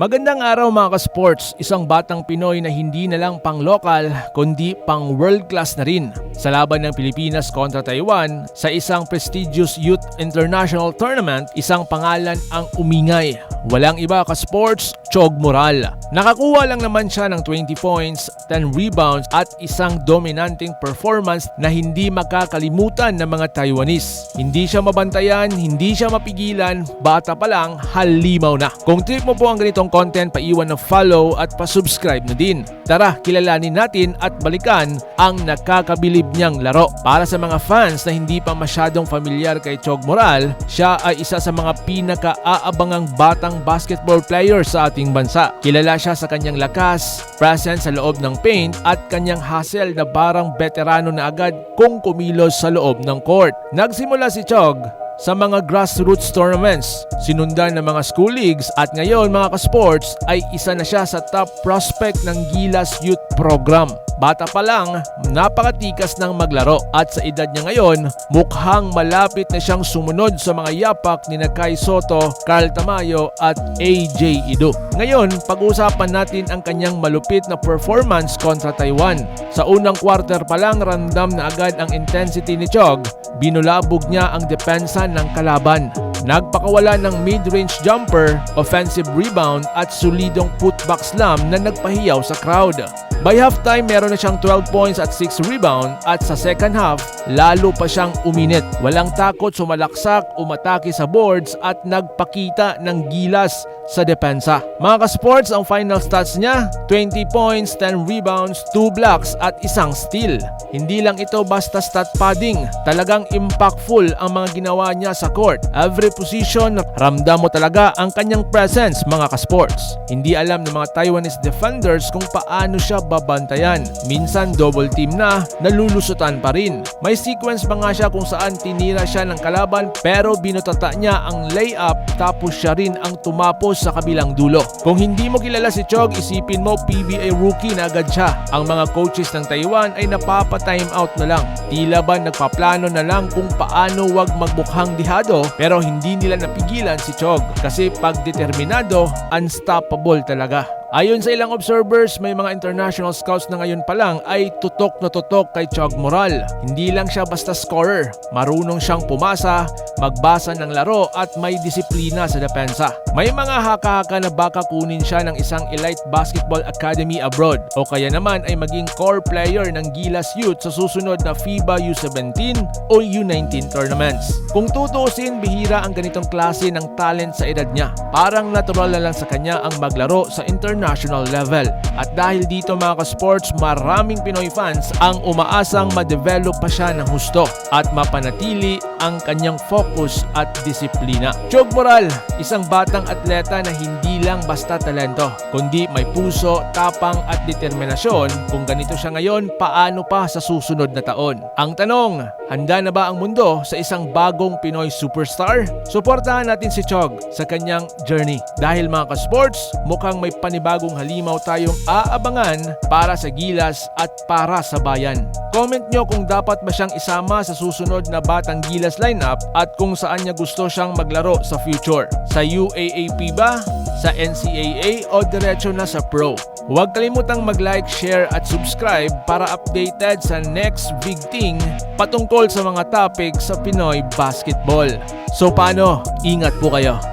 Magandang araw mga ka-sports, isang batang Pinoy na hindi na lang pang-lokal kundi pang-world-class na rin. Sa laban ng Pilipinas kontra Taiwan, sa isang prestigious Youth International Tournament, isang pangalan ang umingay. Walang iba ka-sports, Chog Moral. Nakakuha lang naman siya ng 20 points, 10 rebounds at isang dominanting performance na hindi makakalimutan ng mga Taiwanese. Hindi siya mabantayan, hindi siya mapigilan, bata pa lang, halimaw na. Kung trip mo po ang ganitong content, paiwan ng follow at pa-subscribe na din. Tara, kilalanin natin at balikan ang nakakabilib niyang laro. Para sa mga fans na hindi pa masyadong familiar kay Chog Moral, siya ay isa sa mga pinaka-aabangang batang basketball player sa ating bansa. Kilala siya sa kanyang lakas, presence sa loob ng paint at kanyang hustle na parang veterano na agad kung kumilos sa loob ng court. Nagsimula si Chog sa mga grassroots tournaments, sinundan ng mga school leagues at ngayon mga ka-sports ay isa na siya sa top prospect ng Gilas Youth Program. Bata pa lang, napakatikas ng maglaro at sa edad niya ngayon, mukhang malapit na siyang sumunod sa mga yapak ni Kai Soto, Carl Tamayo at AJ Ido. Ngayon, pag-uusapan natin ang kanyang malupit na performance kontra Taiwan. Sa unang quarter pa lang, ramdam na agad ang intensity ni Chog. Binulabog niya ang depensa ng kalaban. Nagpakawala ng mid-range jumper, offensive rebound at solidong putback slam na nagpahiyaw sa crowd. By halftime, meron na siyang 12 points at 6 rebound at sa second half, lalo pa siyang uminit. Walang takot, sumalaksak, umatake sa boards at nagpakita ng gilas sa depensa. Mga ka-sports, ang final stats niya, 20 points, 10 rebounds, 2 blocks at isang steal. Hindi lang ito basta stat padding, talagang impactful ang mga ginawa niya sa court. Every position, ramdam mo talaga ang kanyang presence mga ka-sports. Hindi alam ng mga Taiwanese defenders kung paano siya babantayan. Minsan double team na, nalulusutan pa rin. May sequence pa nga siya kung saan tinira siya ng kalaban pero binutata niya ang layup tapos siya rin ang tumapos sa kabilang dulo. Kung hindi mo kilala si Chog, isipin mo PBA rookie na agad siya. Ang mga coaches ng Taiwan ay napapa-time out na lang. Tila ba nagpaplano na lang kung paano wag magmukhang dihado pero hindi nila napigilan si Chog kasi pag determinado, unstoppable talaga. Ayon sa ilang observers, may mga international scouts na ngayon pa lang ay tutok na tutok kay Chog Moral. Hindi lang siya basta scorer, marunong siyang pumasa, magbasa ng laro at may disiplina sa depensa. May mga haka-haka na baka kunin siya ng isang elite basketball academy abroad o kaya naman ay maging core player ng Gilas Youth sa susunod na FIBA U17 o U19 tournaments. Kung tutuusin, bihira ang ganitong klase ng talent sa edad niya. Parang natural na lang sa kanya ang maglaro sa international level. At dahil dito mga ka-sports, maraming Pinoy fans ang umaasang ma-develop pa siya ng husto at mapanatili ang kanyang focus at disiplina. Chog Moral, isang batang atleta na hindi lang basta talento, kundi may puso, tapang at determinasyon. Kung ganito siya ngayon, paano pa sa susunod na taon? Ang tanong, handa na ba ang mundo sa isang bagong Pinoy superstar? Suportahan natin si Chog sa kanyang journey. Dahil mga ka-sports, mukhang may panibagong halimaw tayong aabangan para sa Gilas at para sa bayan. Comment nyo kung dapat ba siyang isama sa susunod na Batang Gilas lineup at kung saan niya gusto siyang maglaro sa future. Sa UAAP ba? Sa NCAA o diretso na sa pro? Huwag kalimutang mag-like, share at subscribe para updated sa next big thing patungkol sa mga topic sa Pinoy basketball. So paano? Ingat po kayo.